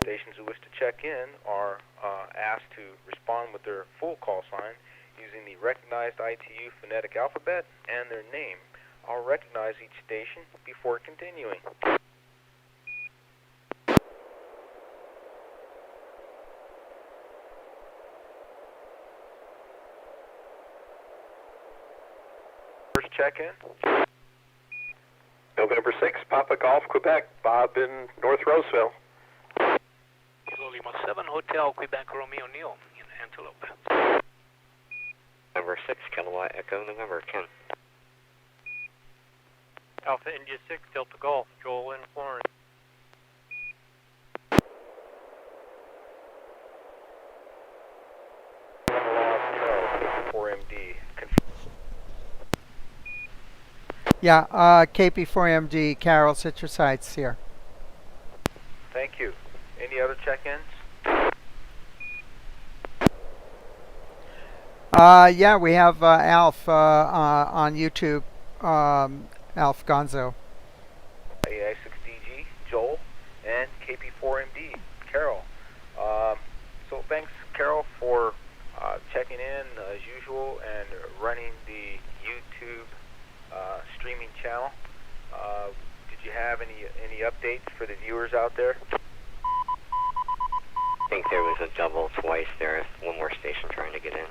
Stations who wish to check in are asked to respond with their full call sign using the recognized ITU phonetic alphabet and their name. I'll recognize each station before continuing. First check-in. November 6, Papa Golf, Quebec. Bob in North Roseville. Kilo Lima 7, Hotel Quebec Romeo Neil in Antelope. November 6, Kilowatt Echo, November 10. Alpha India 6, Delta Golf, Joel in Florence. KP4MD. Yeah, KP4MD, Carol, sit your sights here. Thank you. Any other check-ins? Yeah, we have Alf on YouTube, Alf Gonzo. AI6DG, Joel, and KP4MD, Carol. So thanks, Carol, for checking in as usual and running the YouTube streaming channel. Did you have any updates for the viewers out there? I think there was a double twice. There's one more station trying to get in.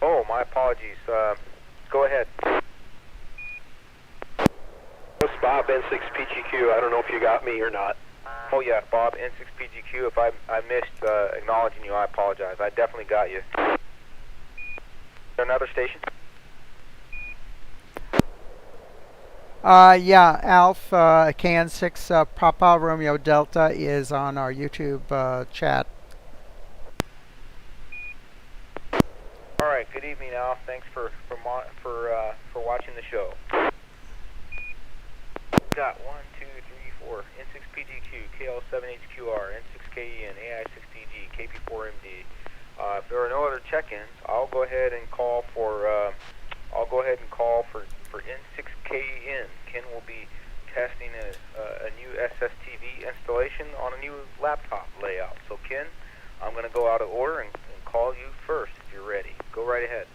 Oh, my apologies. Go ahead. It's Bob, N6PGQ. I don't know if you got me or not. Oh yeah, Bob, N6PGQ. If I missed acknowledging you, I apologize. I definitely got you. Is there another station? Yeah, Alf, KN6 Papa Romeo Delta is on our YouTube chat. All right. Good evening, Alf. Thanks for watching the show. Got 1, 2, 3, 4. N6PGQ, KL7HQR, N6KEN, AI6DG, KP4MD. If there are no other check-ins, I'll go ahead and call for N6KEN. Ken will be testing a new SSTV installation on a new laptop layout. So Ken, I'm going to go out of order and call you first if you're ready. Go right ahead.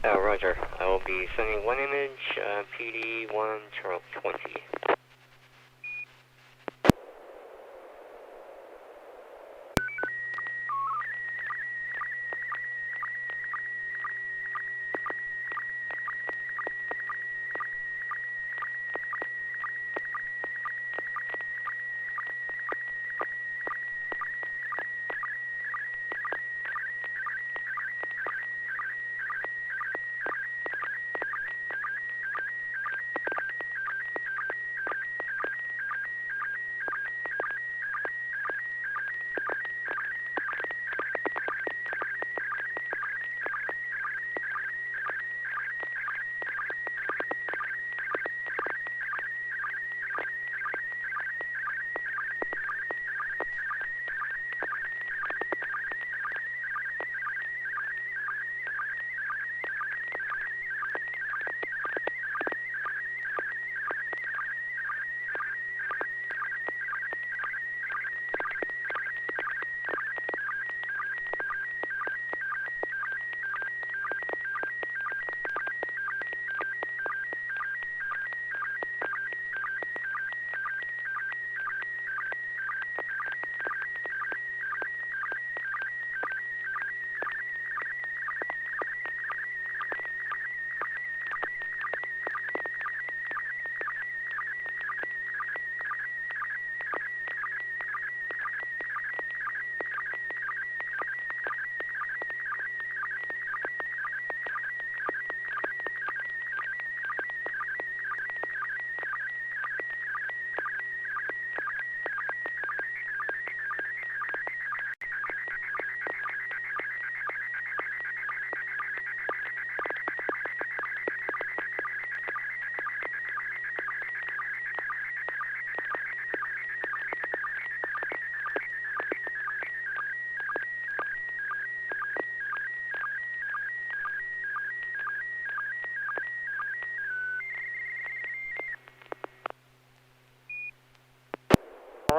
Roger. I will be sending one image, PD1 Charles 20.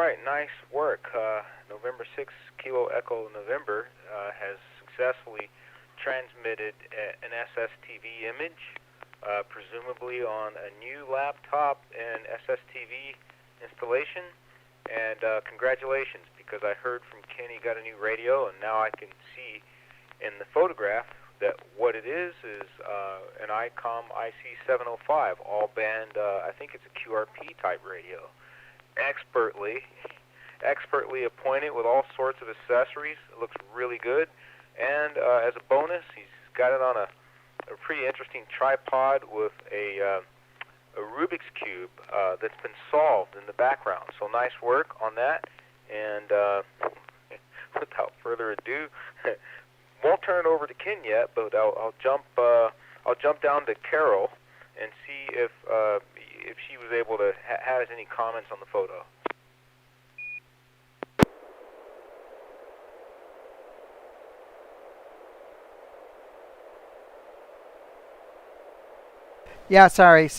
right, nice work. November 6 Kilo Echo November has successfully transmitted an SSTV image, presumably on a new laptop and SSTV installation. And congratulations, because I heard from Kenny got a new radio, and now I can see in the photograph that what it is an ICOM IC705, all band, I think it's a QRP type radio. Expertly appointed with all sorts of accessories. It looks really good. And as a bonus, he's got it on a pretty interesting tripod with a Rubik's Cube that's been solved in the background. So nice work on that. And without further ado, won't turn it over to Ken yet, but I'll jump down to Carol and see if she was able to has any comments on the photo. Yeah, sorry.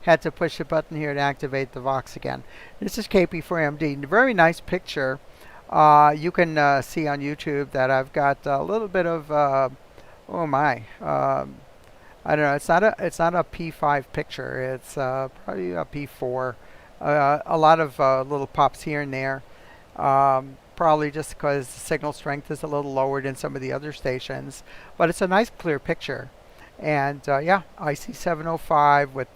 Had to push a button here to activate the Vox again. This is KP4MD. Very nice picture. You can see on YouTube that I've got a little bit of oh my, I don't know. It's not a P5 picture. It's probably a P4. A lot of little pops here and there. Probably just because the signal strength is a little lower than some of the other stations, but it's a nice clear picture. And yeah, IC705 with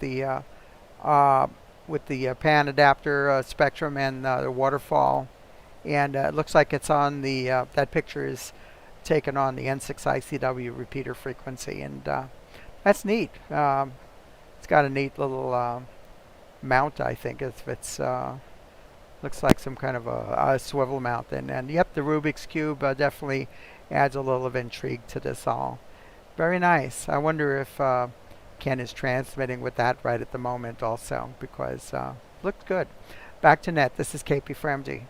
the pan adapter spectrum and the waterfall, and it looks like it's on the that picture is taken on the N6 ICW repeater frequency, and that's neat. It's got a neat little mount, I think. It's looks like some kind of a swivel mount, and yep, the Rubik's Cube definitely adds a little of intrigue to this all. Very nice. I wonder if Ken is transmitting with that right at the moment also, because looked good. Back to net. This is KP4MD.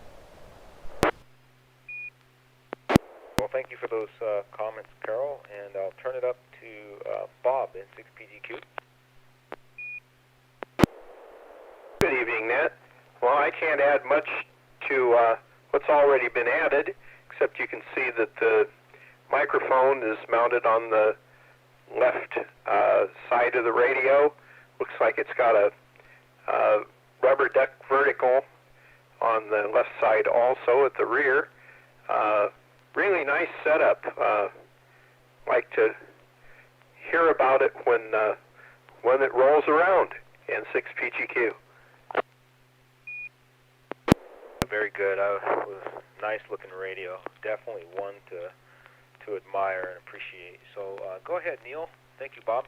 Well, thank you for those comments, Carol, and I'll turn it up to Bob, N6PGQ. Good evening, Net. Well, I can't add much to what's already been added, except you can see that the microphone is mounted on the left side of the radio. Looks like it's got a rubber duck vertical on the left side also at the rear. Really nice setup. Like to hear about it when it rolls around. N6PGQ. Very good. It was a nice looking radio. Definitely one to admire and appreciate. So go ahead, Neil. Thank you, Bob.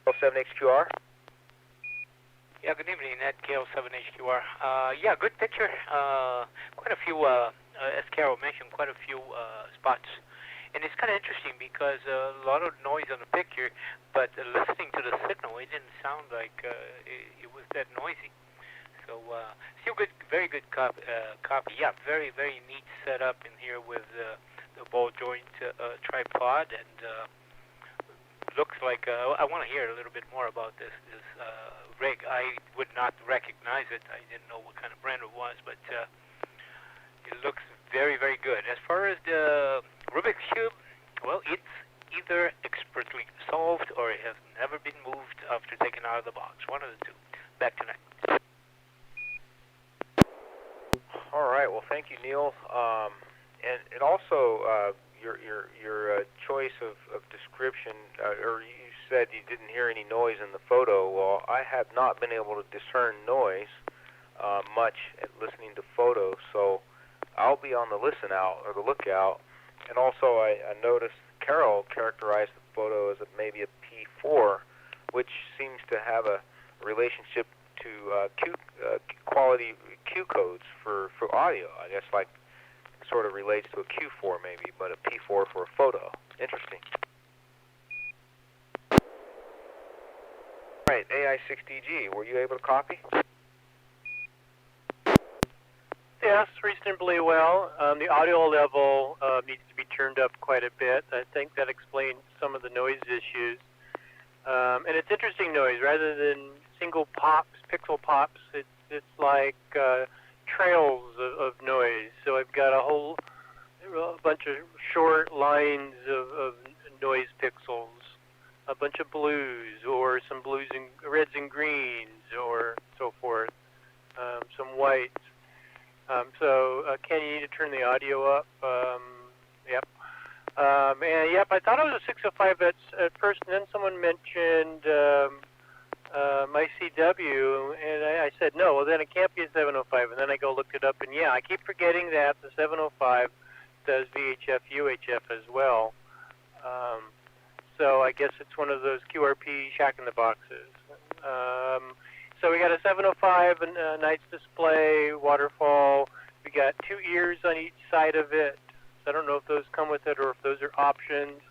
K07HQR. Yeah, good evening, Ned. K07HQR. Yeah, good picture. Quite a few, as Carol mentioned, quite a few spots. And it's kind of interesting because a lot of noise on the picture, but listening to the signal, it didn't sound like it was that noisy. So still good, very good copy. Yeah, very, very neat setup in here with the ball joint tripod, and looks like I want to hear a little bit more about this rig. I would not recognize it. I didn't know what kind of brand it was, but it looks very, very good. As far as the Rubik's Cube, well, it's either expertly solved or it has never been moved after taken out of the box. One of the two. Back to next. All right. Well, thank you, Neil. And also your choice of description, or you said you didn't hear any noise in the photo. Well, I have not been able to discern noise much at listening to photos, so I'll be on the listen out or the lookout. And also, I noticed Carol characterized the photo as maybe a P4, which seems to have a relationship to quality Q codes for audio. I guess like sort of relates to a Q4 maybe, but a P4 for a photo. Interesting. All right, AI6DG, were you able to copy? Yes, reasonably well. The audio level needs to be turned up quite a bit. I think that explains some of the noise issues. And it's interesting noise. Rather than single pops, pixel pops, it's like trails of noise. So I've got a bunch of short lines of noise pixels, a bunch of blues, or some blues and reds and greens, or so forth, some whites. Ken, you need to turn the audio up. Yep. And yep, I thought it was a 605 at first, and then someone mentioned ICW, and I said no. Well, then it can't be a 705, and then I looked it up, and yeah, I keep forgetting that the 705 does VHF, UHF as well. So I guess it's one of those QRP shack-in-the-boxes. So we got a 705, a nice display, waterfall. We got 2 ears on each side of it. So I don't know if those come with it or if those are options.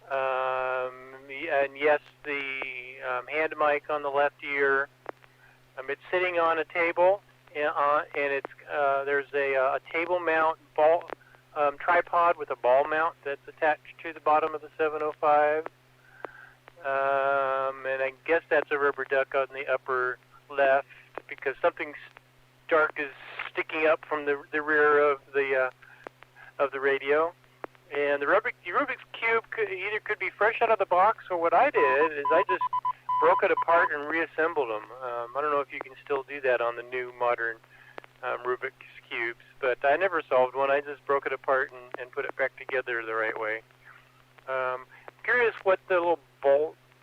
And yes, the hand mic on the left ear. It's sitting on a table, and it's there's a table mount ball tripod with a ball mount that's attached to the bottom of the 705. And I guess that's a rubber duck on the upper left because something dark is sticking up from the rear of the radio. And the Rubik's Cube could be fresh out of the box, or what I did is I just broke it apart and reassembled them. I don't know if you can still do that on the new modern Rubik's Cubes, but I never solved one. I just broke it apart and put it back together the right way. Curious what the little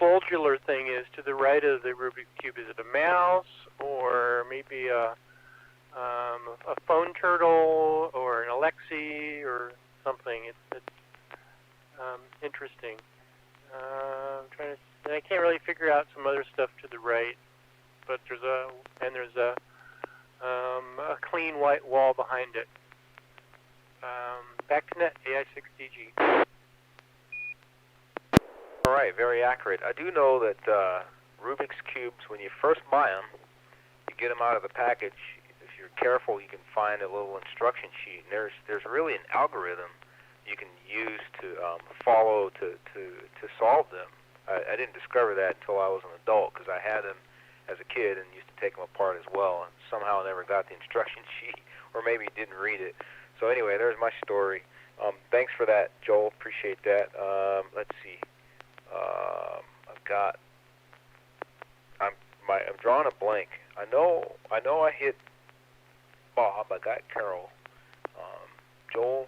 bulgular thing is to the right of the Rubik's Cube. Is it a mouse, or maybe a phone turtle, or an Alexi, or something? It's interesting. I can't really figure out some other stuff to the right, but there's a clean white wall behind it. Back to net, AI6DG. All right, very accurate. I do know that Rubik's Cubes, when you first buy them, you get them out of the package. If you're careful, you can find a little instruction sheet. And there's really an algorithm you can use to follow to solve them. I didn't discover that until I was an adult because I had them as a kid and used to take them apart as well, and somehow I never got the instruction sheet, or maybe didn't read it. So anyway, there's my story. Thanks for that, Joel. Appreciate that. Let's see. I'm drawing a blank. I know I hit Bob. I got Carol. Joel.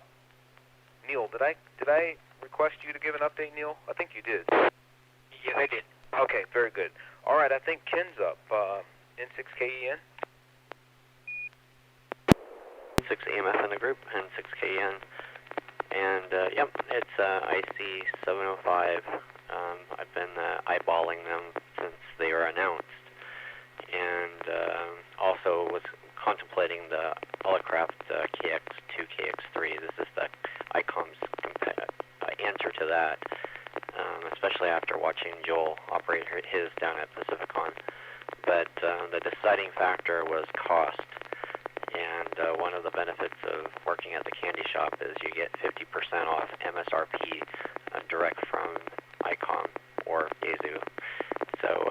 Neil, did I request you to give an update, Neil? I think you did. Yes, I did. Okay, very good. All right, I think Ken's up. N6KEN? N6NA FM in the group, N6KEN. And, yep, it's IC705. I've been eyeballing them since they were announced. And also was contemplating the Holocraft KX2, KX3. This is the ICOM's answer to that, especially after watching Joel operate his down at Pacificon. But the deciding factor was cost. And one of the benefits of working at the candy shop is you get 50% off MSRP direct from ICOM or Yaesu. So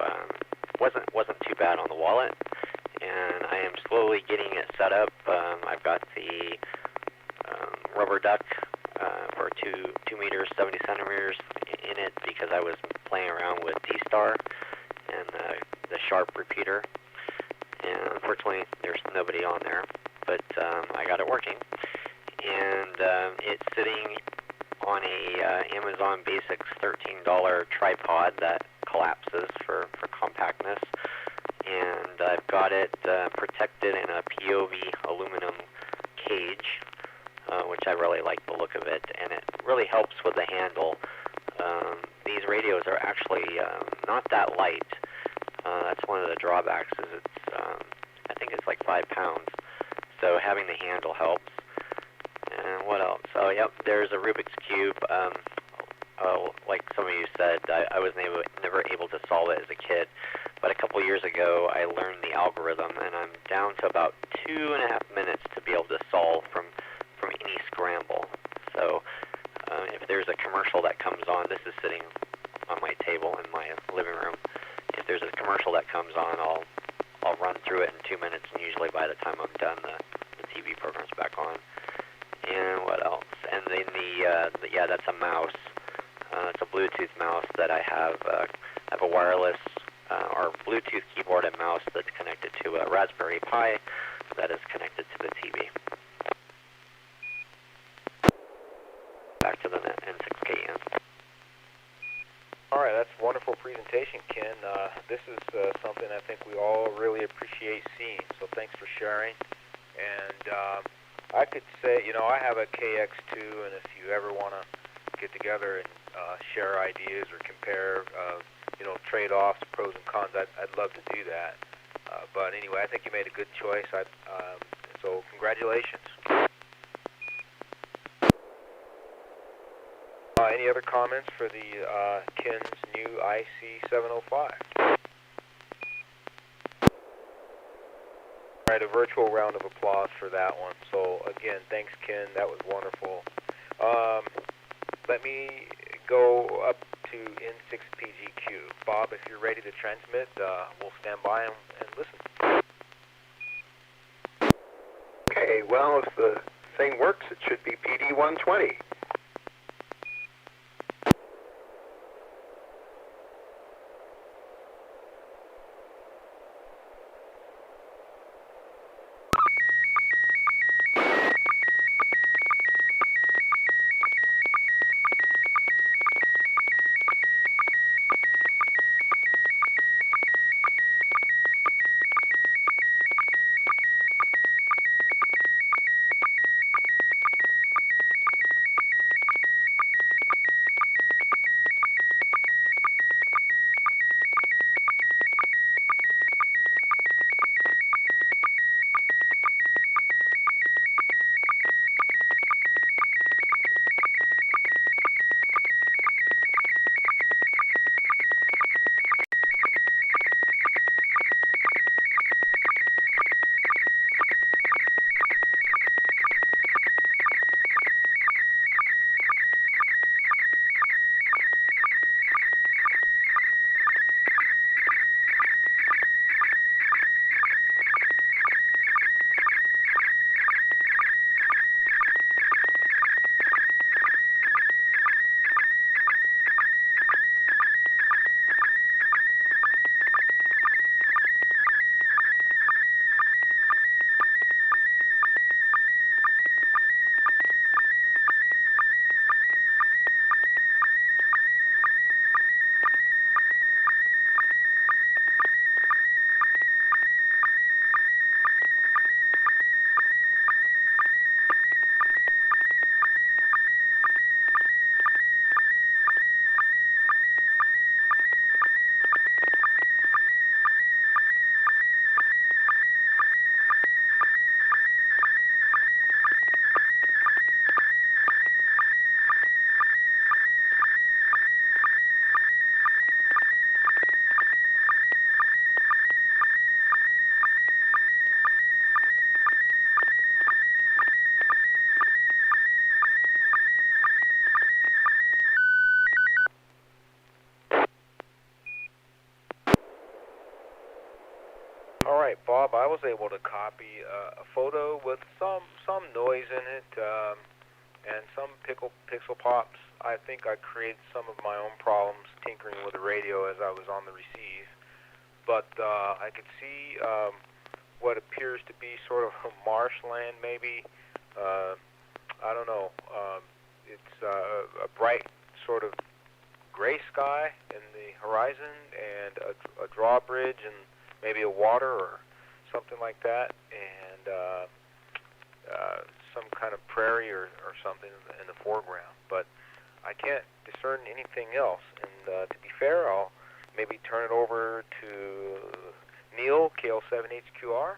wasn't too bad on the wallet. And I am slowly getting it set up. I've got the rubber duck for 2 meters, 70 centimeters in it because I was playing around with T-Star and the Sharp repeater. And unfortunately, there's nobody on there, but I got it working. And it's sitting on a Amazon Basics $13 tripod that collapses for compactness. And I've got it protected in a POV aluminum cage, which I really like the look of it, and it really helps with the handle. These radios are actually not that light. That's one of the drawbacks is it's, I think it's like 5 pounds. So having the handle helps. And what else? Oh, yep, there's a Rubik's Cube. Like some of you said, I was never able to solve it as a kid. But a couple years ago, I learned the algorithm, and I'm down to about 2.5 minutes to be able to solve from any scramble. So if there's a commercial that comes on, this is sitting on my table in my living room. If there's a commercial that comes on, I'll run through it in 2 minutes, and usually by the time I'm done, turns back on. And what else? And then yeah, that's a mouse. It's a Bluetooth mouse that I have. I have a wireless or Bluetooth keyboard and mouse that's connected to a Raspberry Pi that is connected to the TV. Back to the N6KN. All right, that's a wonderful presentation, Ken. This is something I think we all really appreciate seeing, so thanks for sharing. And I could say, I have a KX2, and if you ever want to get together and share ideas or compare, trade-offs, pros and cons, I'd love to do that. But anyway, I think you made a good choice, so congratulations. Any other comments for the Ken's new IC705? All right, a virtual round of applause for that one. So again, thanks, Ken. That was wonderful. Let me go up to N6PGQ. Bob, if you're ready to transmit, we'll stand by and listen. Okay, well, if the thing works, it should be PD120. All right, Bob, I was able to copy a photo with some noise in it and some pixel pops. I think I created some of my own problems tinkering with the radio as I was on the receive. But I could see what appears to be sort of a marshland, maybe. I don't know. It's a bright sort of gray sky in the horizon and a drawbridge and maybe a water or something like that, and some kind of prairie or something in the foreground. But I can't discern anything else. And to be fair, I'll maybe turn it over to Neil, KL7HQR.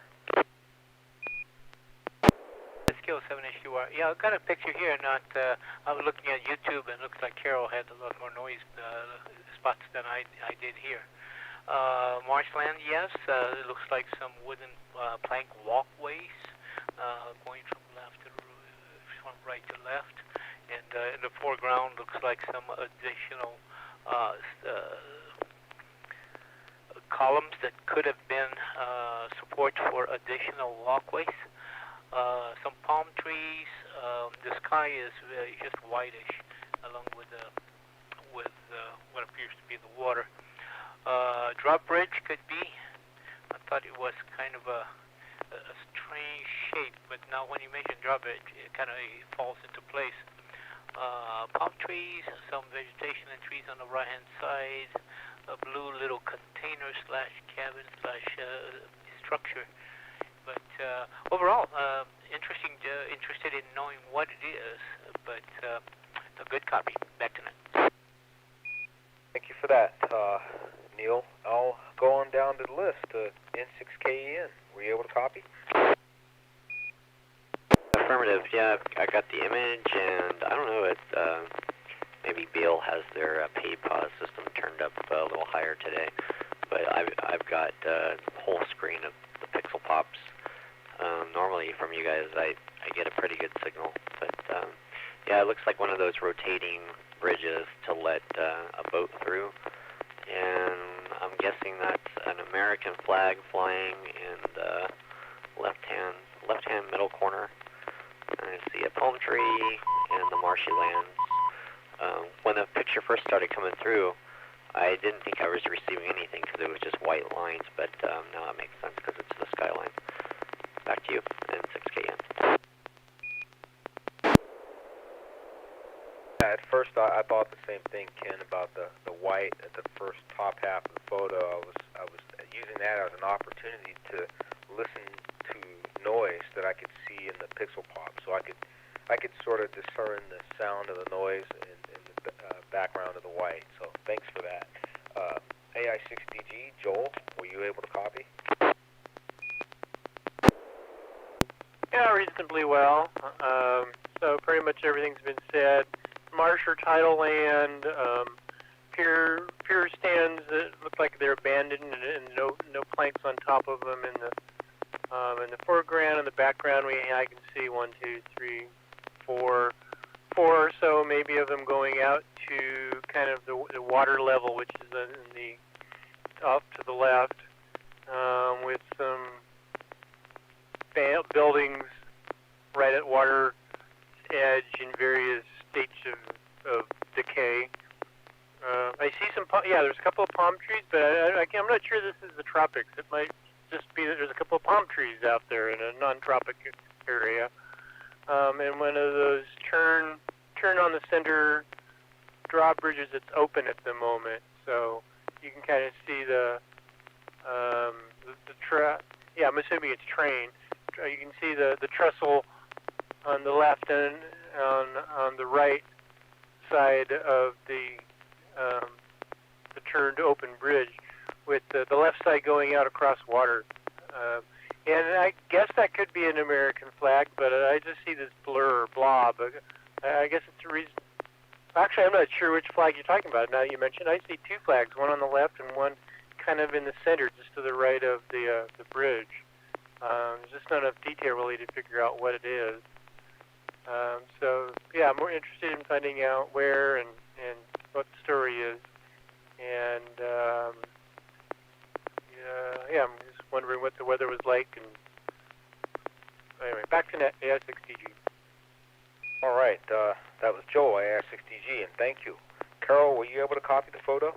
KL7HQR. Yeah, I've got a picture here. I was looking at YouTube, and it looks like Carol had a lot more noise spots than I did here. Marshland, yes. It looks like some wooden plank walkways going from right to left, and in the foreground looks like some additional columns that could have been support for additional walkways. some palm trees. The sky is just whitish, along with what appears to be the water. Drawbridge could be. I thought it was kind of a strange shape, but now when you mention drawbridge, it kind of falls into place. Palm trees, some vegetation and trees on the right-hand side, a blue little container slash cabin slash structure. But overall, interested in knowing what it is, but a good copy. Back to Net. Thank you for that, Neil. I'll go on down to the list. N6KEN, were you able to copy? Affirmative. Yeah, I got the image, and I don't know. It's maybe Beale has their paid pause system turned up a little higher today, but I've got a whole screen of the pixel pops. Normally from you guys, I get a pretty good signal, but yeah, it looks like one of those rotating bridges to let a boat through, and I'm guessing that's an American flag flying in the left-hand middle corner. I see a palm tree and the marshy lands. When the picture first started coming through, I didn't think I was receiving anything because it was just white lines, but now it makes sense because it's the skyline. Back to you, N6KN. At first, I thought the same thing, Ken, about the white at the first top half of the photo. I was using that as an opportunity to listen to noise that I could see in the pixel pop, so I could sort of discern the sound of the noise in the background of the white. So thanks for that. AI6DG, Joel, were you able to copy? Yeah, reasonably well. So pretty much everything's been said. Marsh or tidal land, pier stands that look like they're abandoned and no planks on top of them. In the foreground and the background, I can see 1, 2, 3, 4 or so maybe of them going out to kind of the water level, which is in the off to the left, with some buildings right at water edge in various states of decay. I see some, there's a couple of palm trees, but I'm not sure this is the tropics. It might just be that there's a couple of palm trees out there in a non-tropic area. And one of those turn on the center drawbridges that's open at the moment, so you can kind of see I'm assuming it's train. You can see the trestle on the left and on the right side of the turned open bridge, with the left side going out across water. And I guess that could be an American flag, but I just see this blur or blob. I guess it's a reason. Actually, I'm not sure which flag you're talking about. Now that you mentioned, I see two flags, one on the left and one kind of in the center, just to the right of the bridge. There's just not enough detail really to figure out what it is. So yeah, I'm more interested in finding out where and what the story is. And I'm just wondering what the weather was like. And anyway, back to Net, AI6DG. All right, that was Joel, AI6DG, and thank you. Carol, were you able to copy the photo?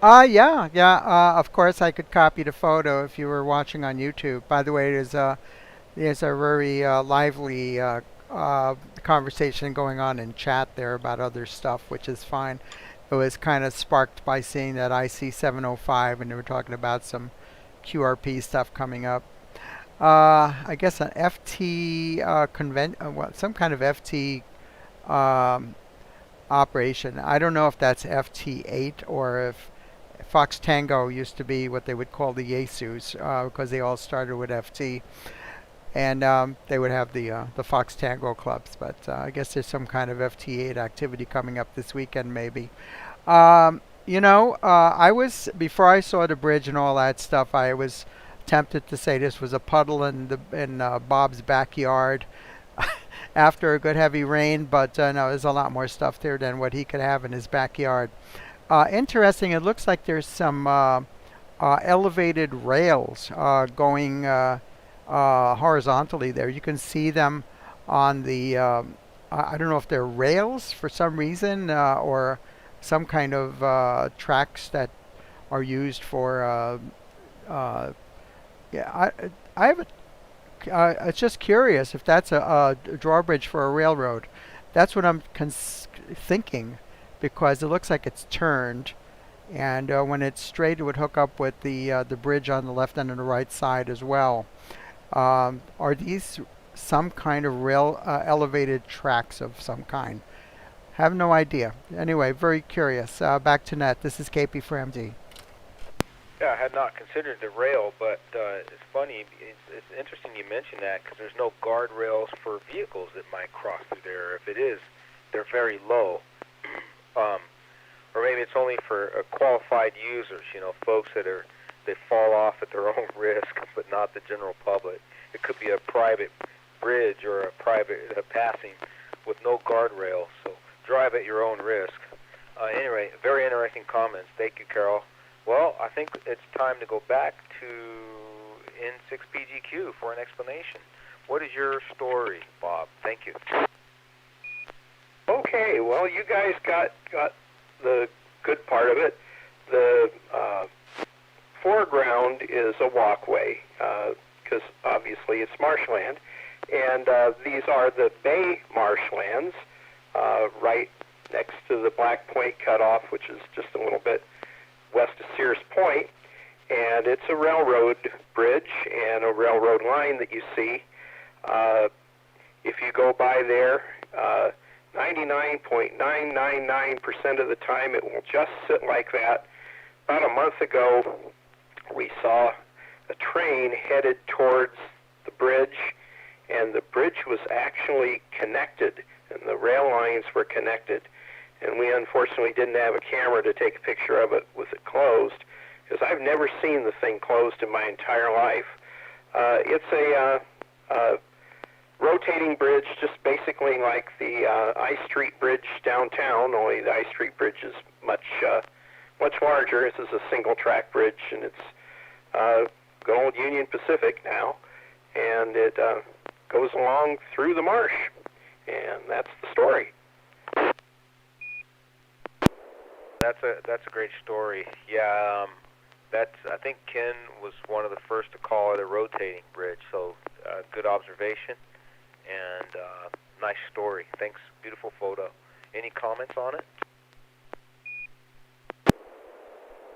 Of course I could copy the photo if you were watching on YouTube. By the way, there's a very lively conversation going on in chat there about other stuff, which is fine. It was kind of sparked by seeing that IC705, and they were talking about some QRP stuff coming up. I guess an FT some kind of FT operation. I don't know if that's FT8 or if Fox Tango used to be what they would call the Yesus, because they all started with FT, and they would have the Fox Tango clubs. But I guess there's some kind of FT8 activity coming up this weekend, maybe. I was, before I saw the bridge and all that stuff, I was tempted to say this was a puddle in Bob's backyard after a good heavy rain, but no, there's a lot more stuff there than what he could have in his backyard. Interesting, it looks like there's some elevated rails going horizontally there. You can see them on the, I don't know if they're rails for some reason or some kind of tracks that are used for, yeah, I have a, it's just curious if that's a drawbridge for a railroad. That's what I'm thinking because it looks like it's turned. And when it's straight, it would hook up with the bridge on the left and on the right side as well. Are these some kind of rail elevated tracks of some kind? Have no idea. Anyway, very curious. Back to net. This is KP for MD. Yeah, I had not considered the rail, but it's funny. It's interesting you mentioned that because there's no guardrails for vehicles that might cross through there. If it is, they're very low. Or maybe it's only for qualified users, you know, folks that fall off at their own risk, but not the general public. It could be a private bridge or a private passing with no guardrails, so drive at your own risk. Anyway, very interesting comments. Thank you, Carol. Well, I think it's time to go back to N6PGQ for an explanation. What is your story, Bob? Thank you. Okay, well, you guys got the good part of it. The foreground is a walkway because obviously it's marshland, and these are the bay marshlands right next to the Black Point cutoff, which is just a little bit west of Sears Point, and it's a railroad bridge and a railroad line that you see. If you go by there, 99.999% of the time it will just sit like that. About a month ago, we saw a train headed towards the bridge, and the bridge was actually connected, and the rail lines were connected. And we unfortunately didn't have a camera to take a picture of it with it closed, because I've never seen the thing closed in my entire life. It's a rotating bridge, just basically like the I Street Bridge downtown, only the I Street Bridge is much larger. This is a single-track bridge, and it's good old Union Pacific now, and it goes along through the marsh, and that's the story. That's a great story. Yeah, I think Ken was one of the first to call it a rotating bridge. So good observation and nice story. Thanks. Beautiful photo. Any comments on it?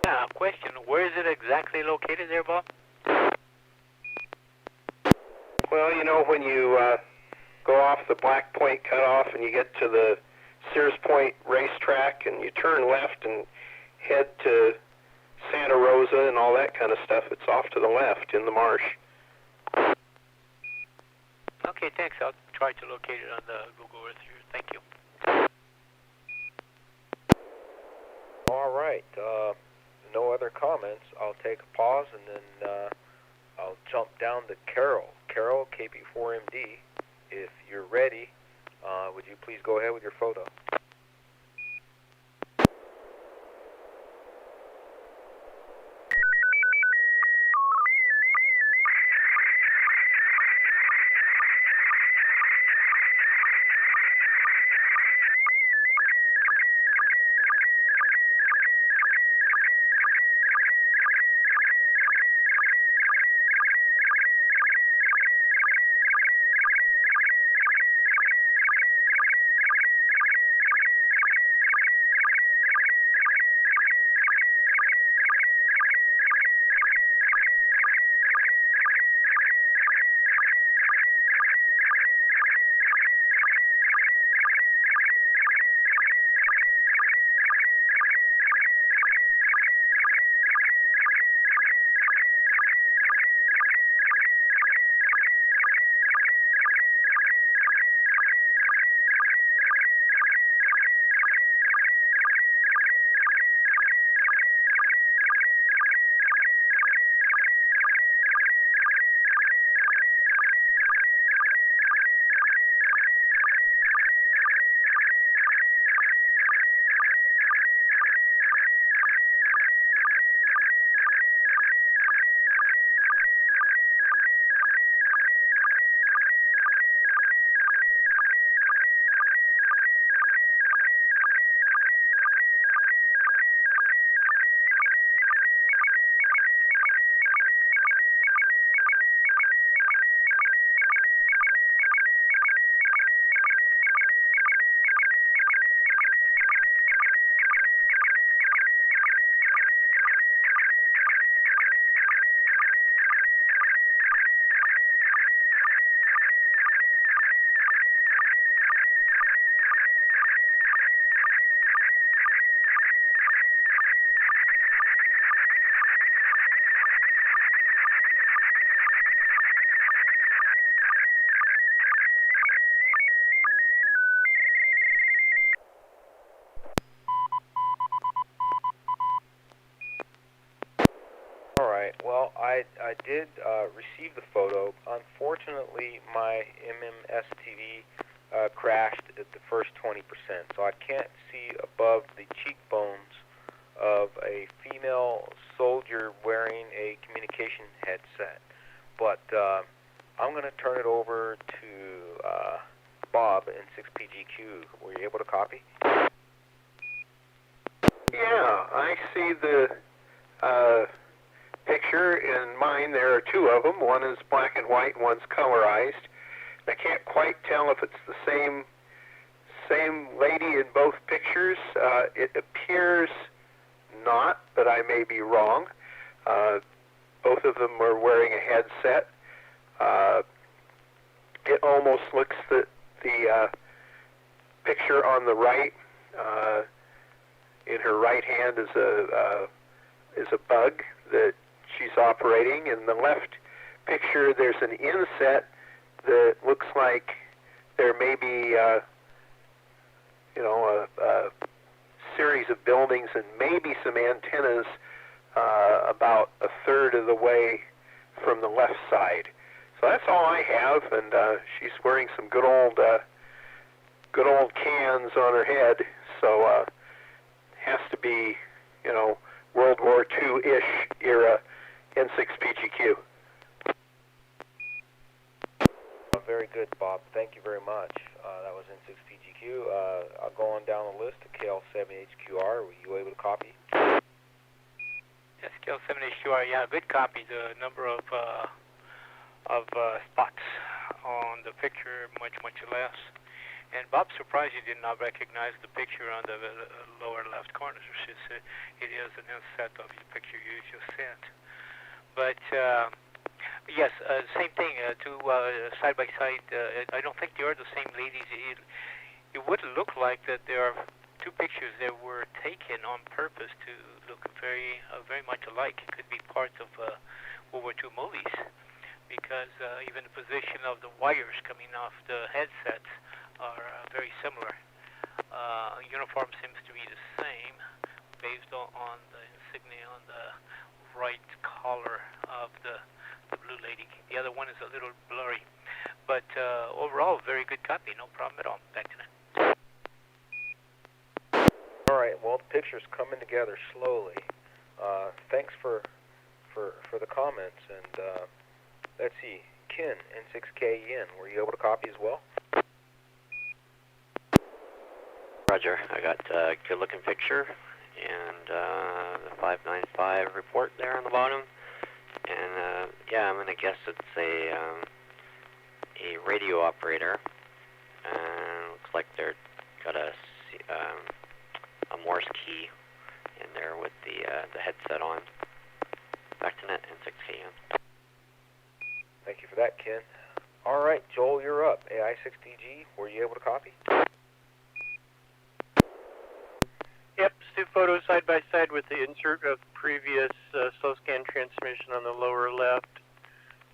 Yeah, question. Where is it exactly located there, Bob? Well, you know, when you go off the Black Point cutoff and you get to the Sears Point racetrack and you turn left and head to Santa Rosa and all that kind of stuff, it's off to the left in the marsh. Okay, thanks. I'll try to locate it on the Google Earth here. Thank you. All right. No other comments. I'll take a pause and then I'll jump down to Carol. Carol, KP4MD, if you're ready, would you please go ahead with your photo? Well, I did receive the photo. Unfortunately, my SSTV crashed at the first 20%, so I can't see above the cheekbones of a female soldier wearing a communication headset. But I'm going to turn it over to Bob in N6PGQ. Were you able to copy? Yeah, I see the picture in mine. There are two of them. One is black and white, and one's colorized. I can't quite tell if it's the same lady in both pictures. It appears not, but I may be wrong. Both of them are wearing a headset. It almost looks the picture on the right. In her right hand is a bug that she's operating. In the left picture, there's an inset that looks like there may be a series of buildings and maybe some antennas about a third of the way from the left side. So that's all I have, and she's wearing some good old cans on her head. So has to be, World War II-ish era N6PGQ. Very good, Bob. Thank you very much. That was N6PGQ. I'll go on down the list to KL7HQR. Were you able to copy? Yes, KL7HQR. Yeah, good copy. The number of spots on the picture much less. And Bob, surprised you did not recognize the picture on the lower left corner. It is an inset of the picture you just sent. But yes, same thing. Two side by side. I don't think they are the same ladies. It would look like that there are two pictures that were taken on purpose to look very much alike. It could be parts of World War II movies, because even the position of the wires coming off the headsets are very similar. Uniform seems to be the same, based on the insignia on the right collar of the blue lady. The other one is a little blurry, but overall, very good copy. No problem at all. Back to that. All right. Well, the picture's coming together slowly. Thanks for the comments. And let's see, Ken, N6KN, were you able to copy as well? Roger. I got a good-looking picture and the 595 report there on the bottom. And yeah, I'm gonna guess it's a radio operator. And looks like they're got a Morse key in there with the headset on. Back to net N6KN. Thank you for that, Ken. All right, Joel, you're up. AI6DG, were you able to copy? Yep, two photos side by side with the insert of previous slow scan transmission on the lower left.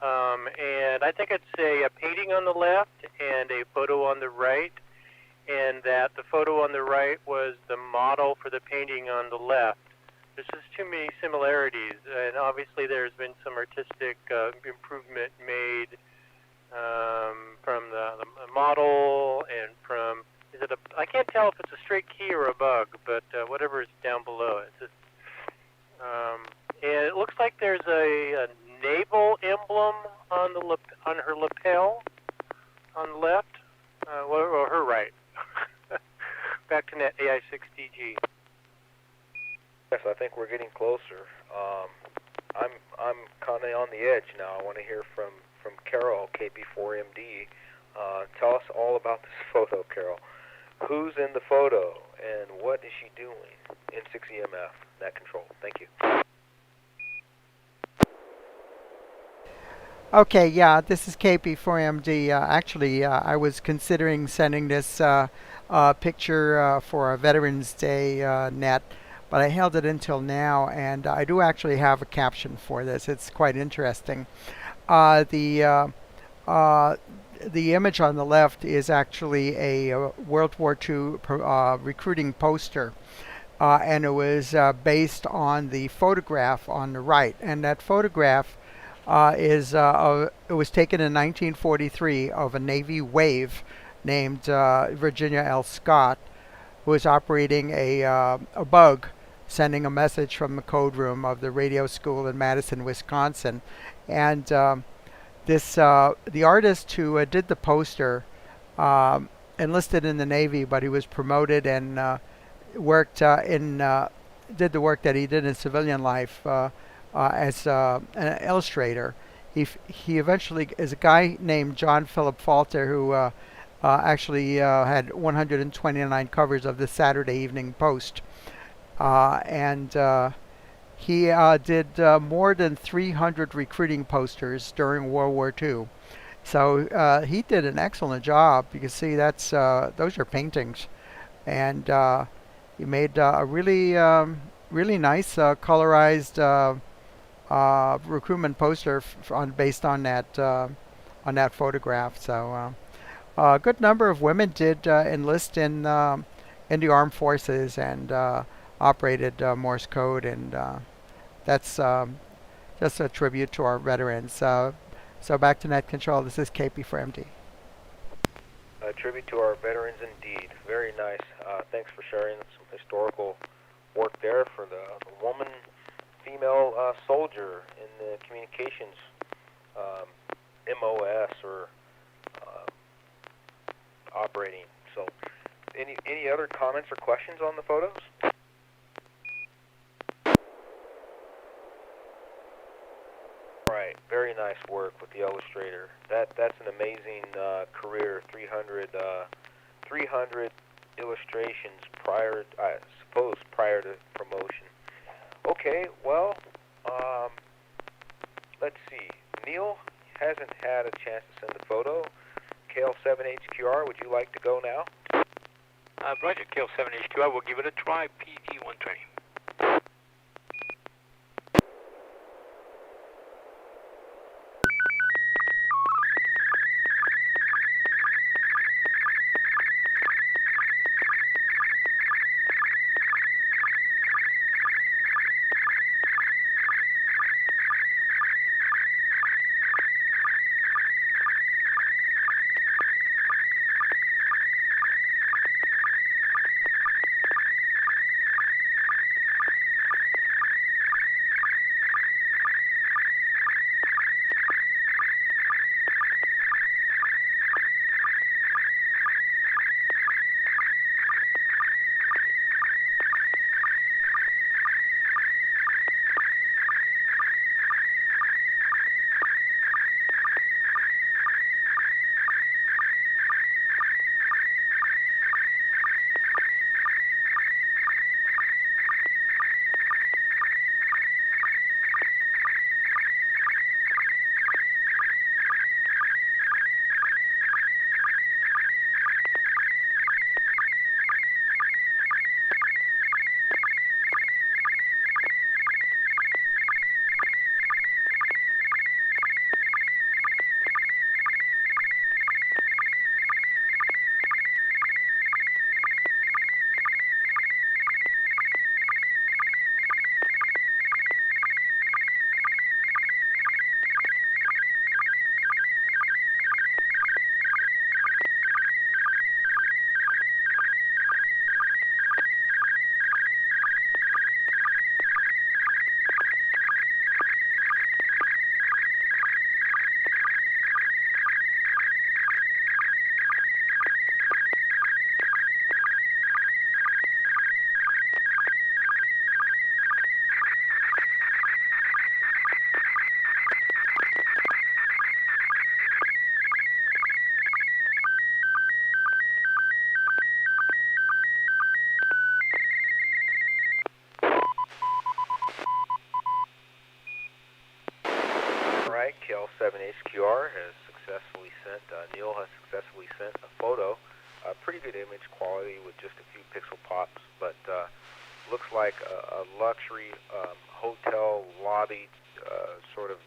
And I think I'd say a painting on the left and a photo on the right, and that the photo on the right was the model for the painting on the left. There's just too many similarities, and obviously there's been some artistic improvement made from the model and from, I can't tell if it's a straight key or a bug, but whatever is down below. It's just, and it looks like there's a naval emblem on her lapel on the left, or her right. Back to net AI6DG. Yes, I think we're getting closer. I'm kind of on the edge now. I want to hear from Carol, KP4MD. Tell us all about this photo, Carol. Who's in the photo, and what is she doing? N6EMF, net control. Thank you. Okay, yeah, this is KP4MD. Actually, I was considering sending this picture for a Veterans Day net, but I held it until now, and I do actually have a caption for this. It's quite interesting. The image on the left is actually a World War II recruiting poster and it was based on the photograph on the right. And that photograph it was taken in 1943 of a Navy wave named Virginia L. Scott, who was operating a bug, sending a message from the code room of the radio school in Madison, Wisconsin. And the artist who did the poster enlisted in the Navy, but he was promoted and worked did the work that he did in civilian life as an illustrator. He eventually is a guy named John Philip Falter who actually had 129 covers of the Saturday Evening Post, and he did more than 300 recruiting posters during World War II. So he did an excellent job. You can see those are paintings, and he made a really nice colorized recruitment poster based on that photograph. So a good number of women did enlist in the armed forces and operated Morse code, and that's just a tribute to our veterans. So back to Net Control. This is KP for MD. A tribute to our veterans indeed. Very nice. Thanks for sharing some historical work there for the woman, female soldier in the communications MOS or operating. So any other comments or questions on the photos? Right, very nice work with the illustrator. That's an amazing career. 300 illustrations prior, I suppose, prior to promotion. Okay, well, let's see. Neil hasn't had a chance to send a photo. KL7HQR, would you like to go now? Roger, KL7HQR. We'll give it a try. PG120. KL7HQR has successfully sent, Neil has successfully sent a photo, a pretty good image quality with just a few pixel pops, but looks like a luxury hotel lobby sort of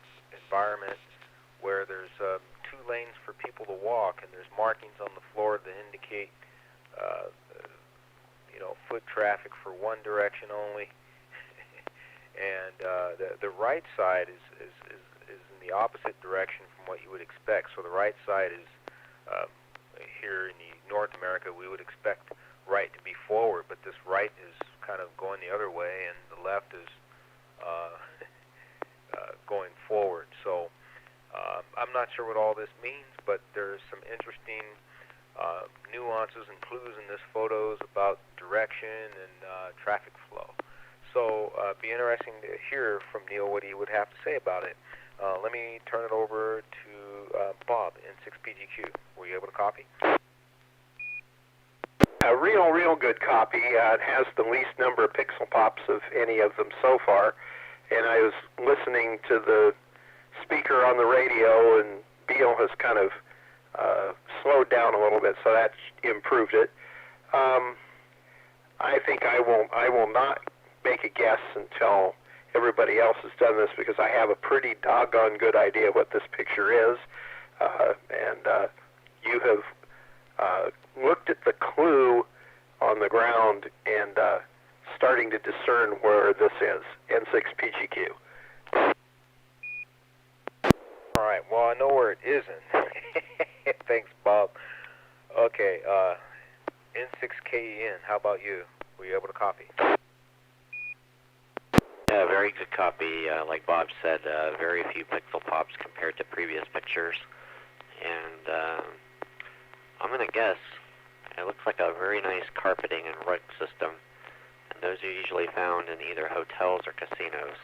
environment where there's 2 lanes for people to walk, and there's markings on the floor that indicate foot traffic for one direction only, and the right side is in the opposite direction from what you would expect. So the right side is here in North America, we would expect right to be forward, but this right is kind of going the other way, and the left is going forward. So I'm not sure what all this means, but there's some interesting nuances and clues in this photos about direction and traffic flow. So it'd be interesting to hear from Neil what he would have to say about it. Let me turn it over to Bob, N6PGQ. Were you able to copy? A real good copy. It has the least number of pixel pops of any of them so far. And I was listening to the speaker on the radio, and Beal has kind of slowed down a little bit, so that's improved it. I think I will not make a guess until everybody else has done this, because I have a pretty doggone good idea what this picture is. And you have looked at the clue on the ground and starting to discern where this is, N6PGQ. All right, well, I know where it isn't. Thanks, Bob. Okay, N6KEN, how about you? Were you able to copy? Yeah, very good copy. Like Bob said, very few pixel pops compared to previous pictures. And I'm going to guess it looks like a very nice carpeting and rug system. And those are usually found in either hotels or casinos.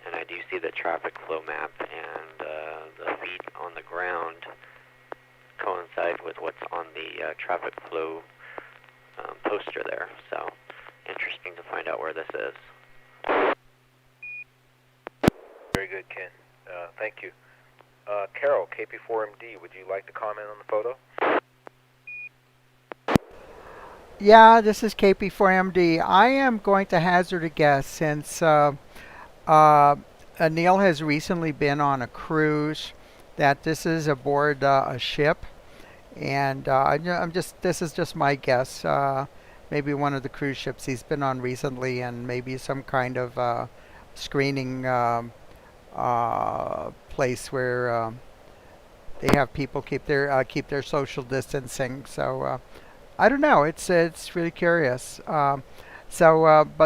And I do see the traffic flow map, and the feet on the ground coincide with what's on the traffic flow poster there. So interesting to find out where this is. Very good, Ken. Thank you. Carol, KP4MD, would you like to comment on the photo? Yeah, this is KP4MD. I am going to hazard a guess, since Neil has recently been on a cruise, that this is aboard a ship, and this is just my guess. Maybe one of the cruise ships he's been on recently, and maybe some kind of screening place where they have people keep their social distancing. So I don't know. It's really curious. But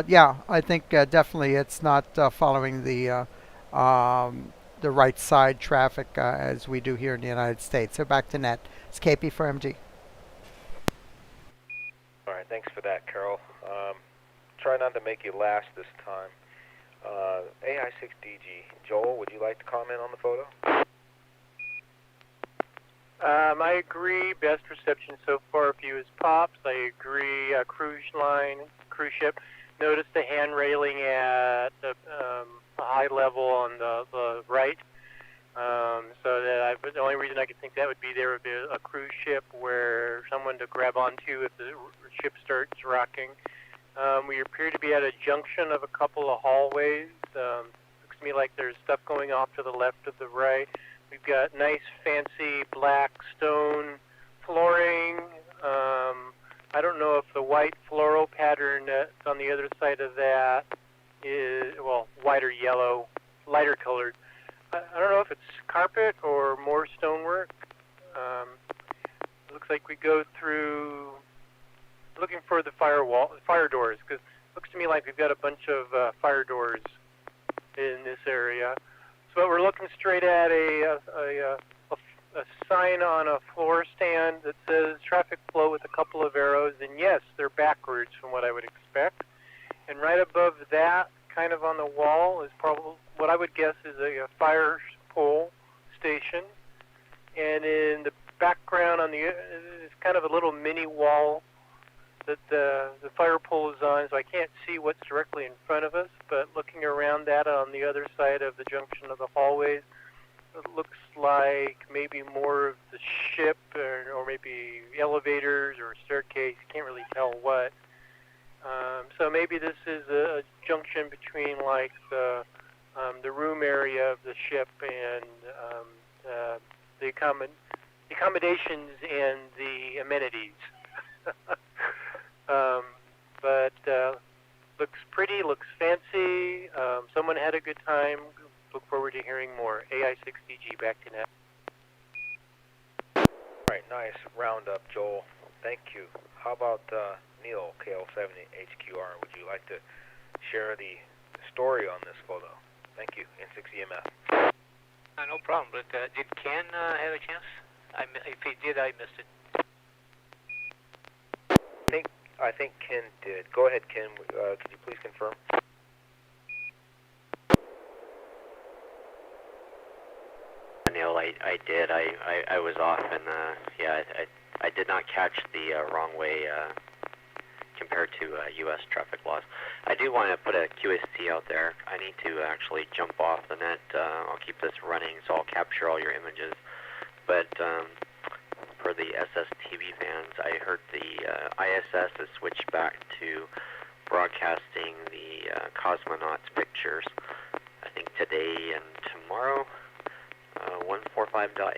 yeah, I think definitely it's not following the right side traffic as we do here in the United States. So back to net. It's KP4MD. All right, thanks for that, Carol. Try not to make you last this time. AI6DG, Joel, would you like to comment on the photo? I agree. Best reception so far. Few as pops. I agree. Cruise ship. Notice the hand railing at a high level on the right. So that the only reason I could think that would be there would be a cruise ship where someone to grab onto if the ship starts rocking. We appear to be at a junction of a couple of hallways. Looks to me like there's stuff going off to the left of the right. We've got nice, fancy black stone flooring. I don't know if the white floral pattern that's on the other side of that is, well, white or yellow, lighter colored. I don't know if it's carpet or more stonework. Looks like we go through looking for the fire doors, because it looks to me like we've got a bunch of fire doors in this area. So we're looking straight at a sign on a floor stand that says traffic flow with a couple of arrows, and yes, they're backwards from what I would expect. And right above that, kind of on the wall, is probably what I would guess is a fire pole station. And in the background is kind of a little mini wall that the fire pole is on, so I can't see what's directly in front of us, but looking around that on the other side of the junction of the hallways, it looks like maybe more of the ship, or maybe elevators or a staircase. Can't really tell what. So maybe this is a junction between like the room area of the ship and the accommodations and the amenities. but looks pretty, looks fancy. Someone had a good time. Look forward to hearing more. AI6DG, back to Net. All right, nice roundup, Joel. Thank you. How about Neil, KL7HQR? Would you like to share the story on this photo? Thank you, N6EMF. No problem, but did Ken have a chance? If he did, I missed it. I think Ken did. Go ahead, Ken. Could you please confirm? Neil, I did. I was off, and I did not catch the wrong way compared to U.S. traffic laws. I do want to put a QSC out there. I need to actually jump off the net. I'll keep this running, so I'll capture all your images. But for the SSTV fans, I heard the ISS has switched back to broadcasting the cosmonauts pictures, I think today and tomorrow, 145.8,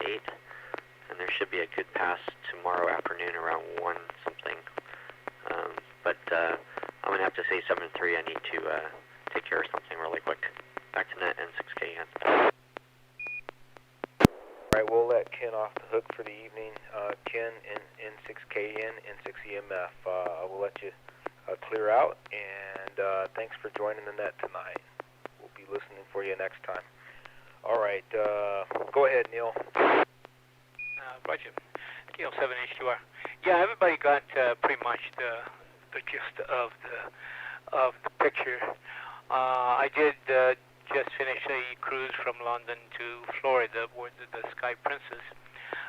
and there should be a good pass tomorrow afternoon around 1 something. But I'm going to have to say 7.3. I need to take care of something really quick. Back to Net N6KN. All right, we'll let Ken off the hook for the evening. Ken, N6KN, N6EMF, we'll let you clear out, and thanks for joining the net tonight. We'll be listening for you next time. All right, go ahead, Neil. Roger. KL7HQR. Yeah, everybody got pretty much the gist of the picture. I did just finish a cruise from London to Florida aboard the Sky Princess.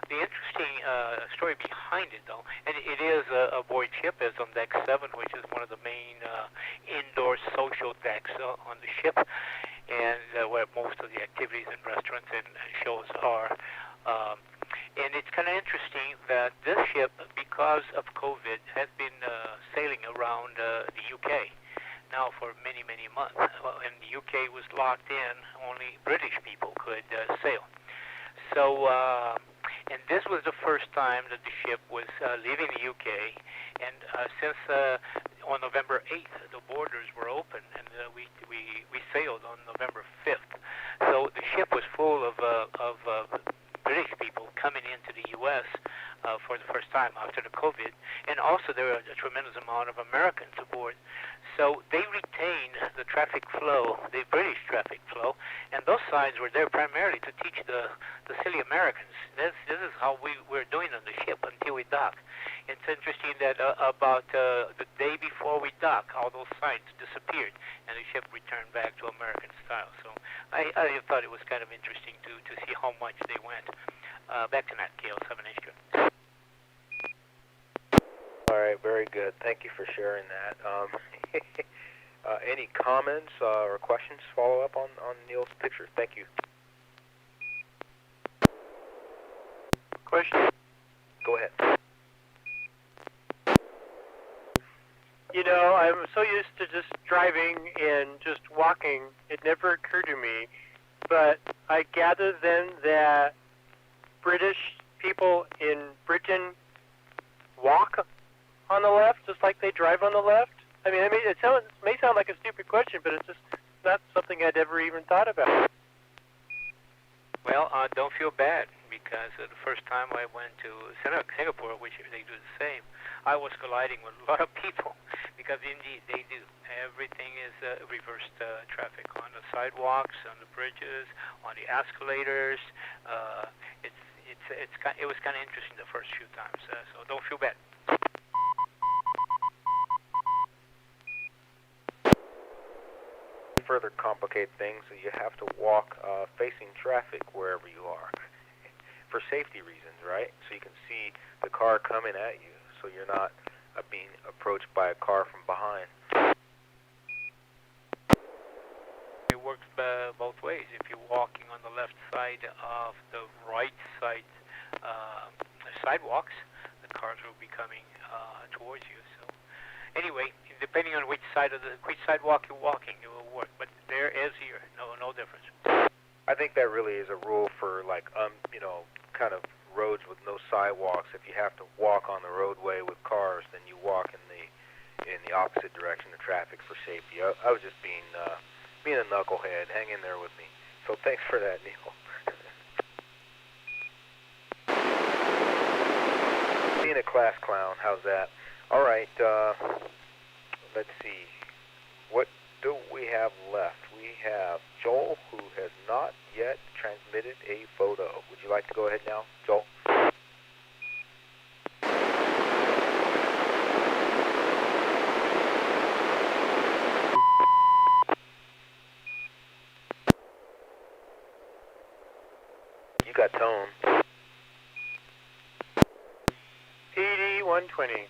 The interesting story behind it, though, and it is a void ship, is on deck 7, which is one of the main indoor social decks on the ship, and where most of the activities and restaurants and shows are. And it's kind of interesting that this ship, because of COVID, has been sailing around the UK now for many, many months. When the UK was locked in, only British people could sail. So, and this was the first time that the ship was leaving the UK, and since on November 8th, the borders were open, and we sailed on November 5th. So the ship was full of British people coming into the U.S. For the first time after the COVID, and also there were a tremendous amount of Americans aboard. So they retained the traffic flow, the British traffic flow, and those signs were there primarily to teach the silly Americans. This is how we were doing on the ship until we docked. It's interesting that about the day before we docked, all those signs disappeared, and the ship returned back to American style. So I thought it was kind of interesting to see how much they went. Back to Nat, KL7HQ. All right, very good. Thank you for sharing that. Any comments or questions follow up on Neil's picture? Thank you. Question? Go ahead. You know, I'm so used to just driving and just walking, it never occurred to me. But I gather then that British people in Britain walk on the left, just like they drive on the left? I mean, it may sound like a stupid question, but it's just not something I'd ever even thought about. Well, don't feel bad, because the first time I went to Singapore, which they do the same, I was colliding with a lot of people, because indeed they do. Everything is reversed traffic on the sidewalks, on the bridges, on the escalators. It was kind of interesting the first few times, so don't feel bad. Further complicate things, so you have to walk facing traffic wherever you are for safety reasons, right? So you can see the car coming at you, so you're not being approached by a car from behind. It works both ways. If you're walking on the left side of the right side sidewalks, the cars will be coming towards you. So anyway, depending on which sidewalk you're walking, it will work. But there is here no difference. I think that really is a rule for kind of roads with no sidewalks. If you have to walk on the roadway with cars, then you walk in in the opposite direction of traffic for safety. I was just being a knucklehead. Hang in there with me. So thanks for that, Neil. Being a class clown, how's that? All right, let's see. What do we have left? We have Joel, who has not yet transmitted a photo. Would you like to go ahead now, Joel? You got tone. PD 120.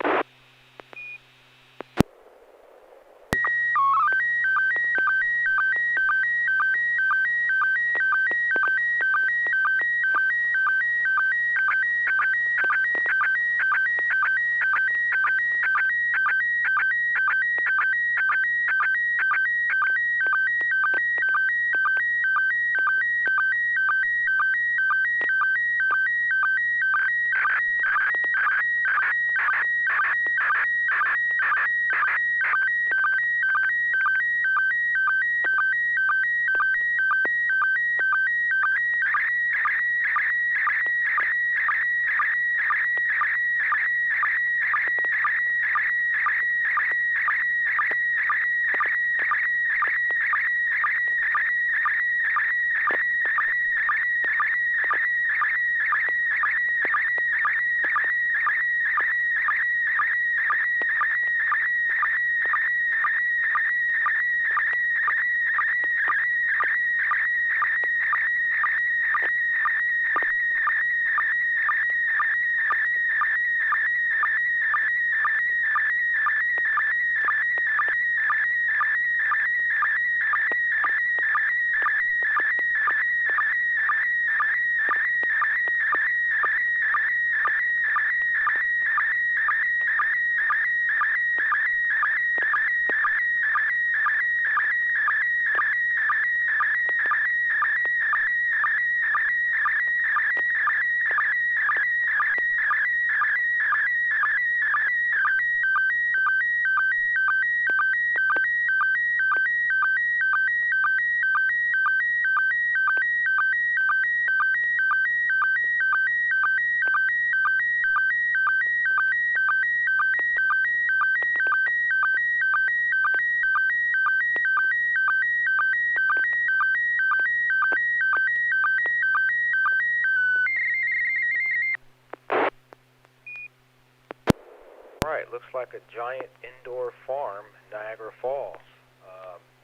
Right, looks like a giant indoor farm, Niagara Falls.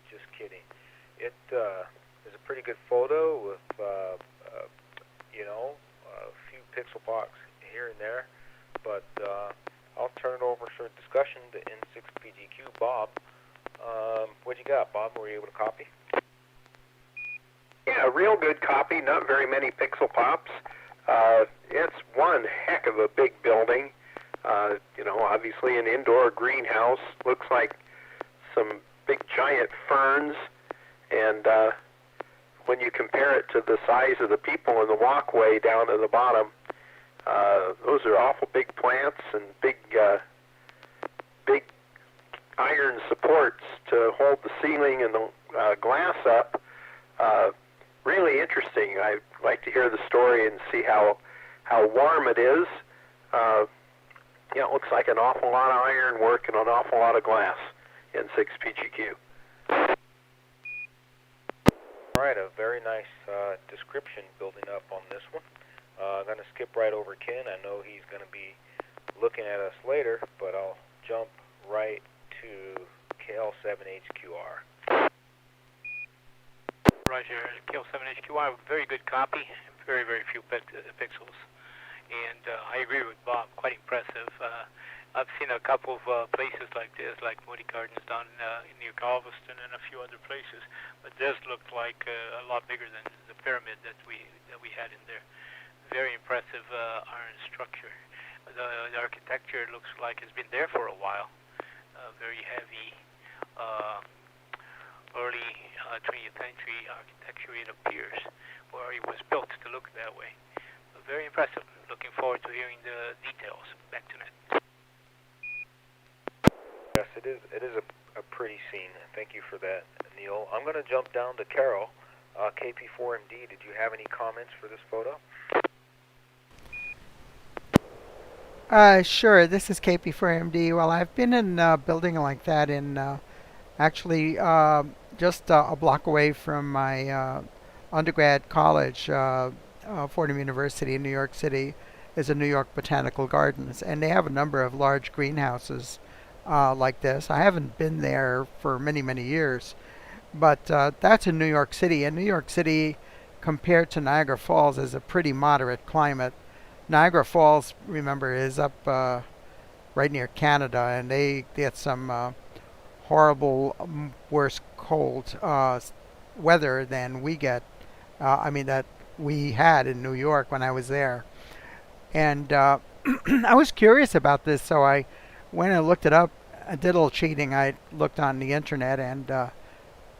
Just kidding. It is a pretty good photo with, a few pixel box here and there. But I'll turn it over for discussion to N6PGQ, Bob. What you got, Bob? Were you able to copy? Yeah, real good copy, not very many pixel pops. It's one heck of a big building. Obviously an indoor greenhouse. Looks like some big giant ferns. And when you compare it to the size of the people in the walkway down at the bottom, those are awful big plants and big iron supports to hold the ceiling and the glass up. Really interesting. I'd like to hear the story and see how warm it is. It looks like an awful lot of iron work and an awful lot of glass in 6PGQ. All right, a very nice description building up on this one. I'm going to skip right over Ken. I know he's going to be looking at us later, but I'll jump right to KL7HQR. Roger, KL7HQR, very good copy, very, very few pixels. And I agree with Bob, quite impressive. I've seen a couple of places like this, like Moody Gardens down near Galveston and a few other places, but this looked like a lot bigger than the pyramid that we had in there. Very impressive iron structure. The architecture looks like it's been there for a while. Very heavy, early 20th century architecture, it appears, where it was built to look that way. Very impressive. Looking forward to hearing the details. Back to Net. Yes, it is. It is a pretty scene. Thank you for that, Neil. I'm going to jump down to Carol, KP4MD. Did you have any comments for this photo? Sure. This is KP4MD. Well, I've been in a building like that in actually just a block away from my undergrad college. Fordham University in New York City is a New York Botanical Gardens, and they have a number of large greenhouses like this. I haven't been there for many, many years, but that's in New York City. And New York City, compared to Niagara Falls, is a pretty moderate climate. Niagara Falls, remember, is up right near Canada, and they get some horrible, worse cold weather than we get. That we had in New York when I was there. And I was curious about this, so I went and looked it up. I did a little cheating. I looked on the internet, and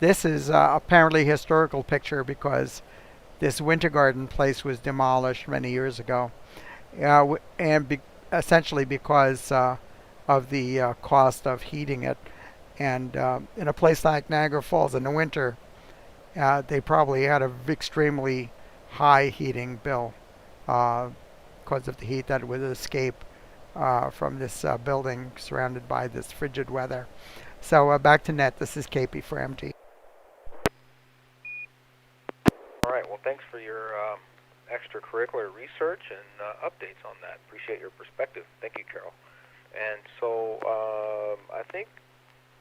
this is apparently a historical picture because this winter garden place was demolished many years ago. Essentially because of the cost of heating it. And in a place like Niagara Falls in the winter, they probably had an extremely high heating bill because of the heat that would escape from this building surrounded by this frigid weather. So back to net. This is KP4MD. All right. Well, thanks for your extracurricular research and updates on that. Appreciate your perspective. Thank you, Carol. And so I think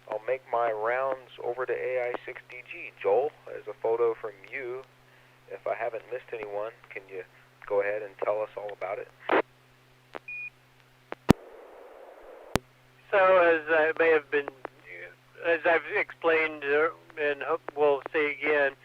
I'll make my rounds over to AI6DG. Joel, there's a photo from you. If I haven't missed anyone, can you go ahead and tell us all about it? So as I've explained, and we'll say again,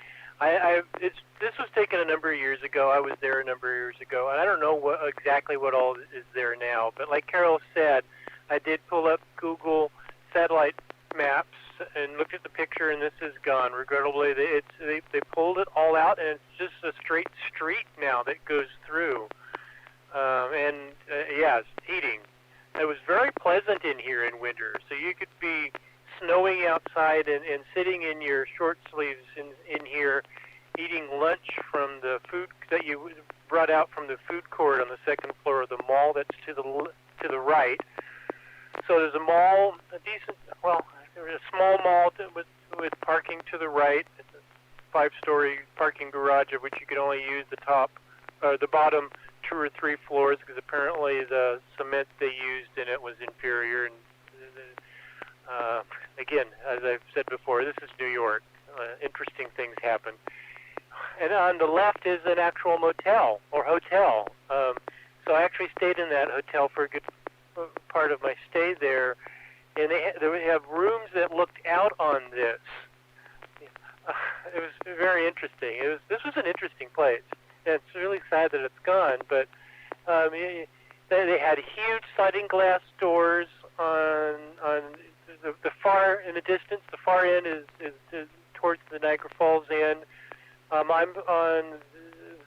this was taken a number of years ago. I was there a number of years ago, and I don't know exactly what all is there now. But like Carol said, I did pull up Google satellite maps and looked at the picture, and this is gone. Regrettably, they pulled it all out, and it's just a straight street now that goes through. Yes, heating. It was very pleasant in here in winter, so you could be snowing outside and sitting in your short sleeves in here, eating lunch from the food that you brought out from the food court on the second floor of the mall that's to the right. So there's a mall, there's a small mall with parking to the right. It's a 5-story parking garage of which you could only use the bottom 2 or 3 floors because apparently the cement they used in it was inferior. And again, as I've said before, this is New York. Interesting things happen. And on the left is an actual motel or hotel. So I actually stayed in that hotel for a good part of my stay there, and they have rooms that looked out on this. It was very interesting. This was an interesting place. And it's really sad that it's gone, but they had huge sliding glass doors on the far in the distance. The far end is towards the Niagara Falls end. I'm on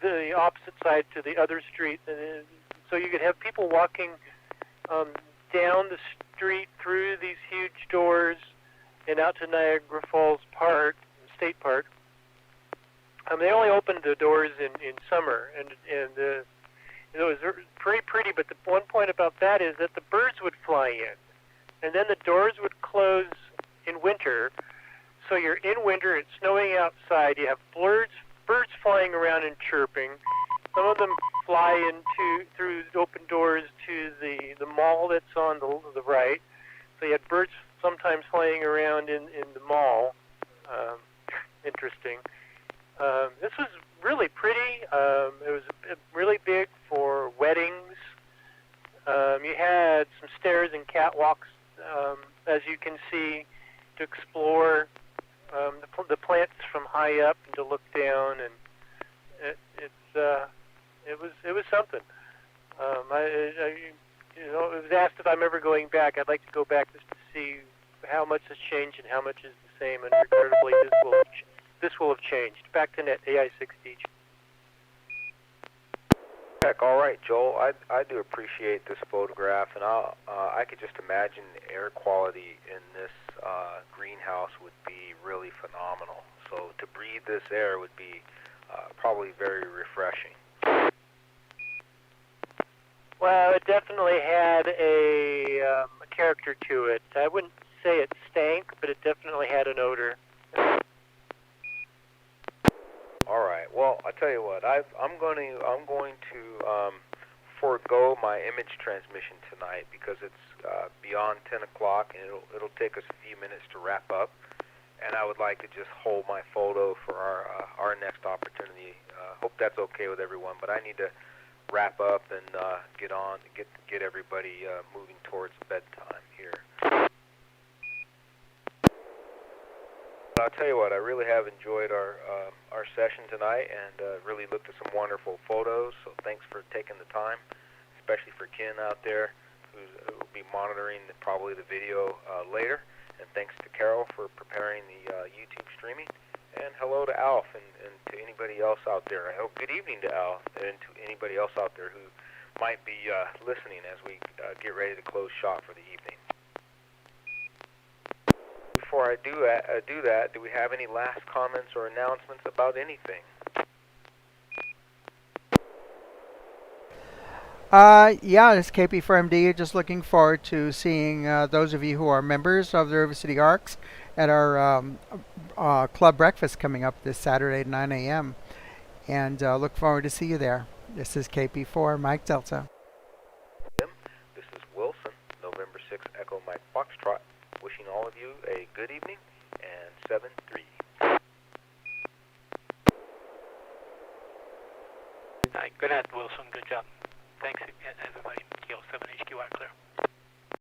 the opposite side to the other street, so you could have people walking down the street through these huge doors and out to Niagara Falls Park, State Park. They only opened the doors in summer, and it was pretty pretty. But the one point about that is that the birds would fly in, and then the doors would close in winter. So you're in winter, it's snowing outside. You have birds flying around and chirping. Some of them fly through open doors to the mall that's on the right. So you had birds sometimes flying around in the mall. Interesting. This was really pretty. It was really big for weddings. You had some stairs and catwalks, as you can see, to explore the plants from high up and to look down, and it was something. It was asked if I'm ever going back. I'd like to go back just to see how much has changed and how much is the same, and regrettably this will have changed. Back to net, AI6DG. Heck, all right, Joel. I do appreciate this photograph, and I could just imagine the air quality in this greenhouse would be really phenomenal. So to breathe this air would be probably very refreshing. Well, it definitely had a character to it. I wouldn't say it stank, but it definitely had an odor. All right. Well, I tell you what. I'm going to forego my image transmission tonight because it's beyond 10 o'clock, and it'll take us a few minutes to wrap up. And I would like to just hold my photo for our next opportunity. Hope that's okay with everyone. But I need to wrap up and get everybody moving towards bedtime here. But I'll tell you what, I really have enjoyed our session tonight, and really looked at some wonderful photos. So thanks for taking the time, especially for Ken out there who will be monitoring probably the video later. And thanks to Carol for preparing the YouTube streaming. And hello to Alf and to anybody else out there. I hope good evening to Alf and to anybody else out there who might be listening as we get ready to close shop for the evening. Before I do that, do we have any last comments or announcements about anything? Yeah, it's KP4MD. Just looking forward to seeing those of you who are members of the River City Arcs at our club breakfast coming up this Saturday at 9 a.m. And look forward to see you there. This is KP4 Mike Delta. This is Wilson, November 6 Echo Mike Foxtrot, wishing all of you a good evening and 7-3. Good night, Wilson. Good job. Thanks again, everybody. KL7HQR clear.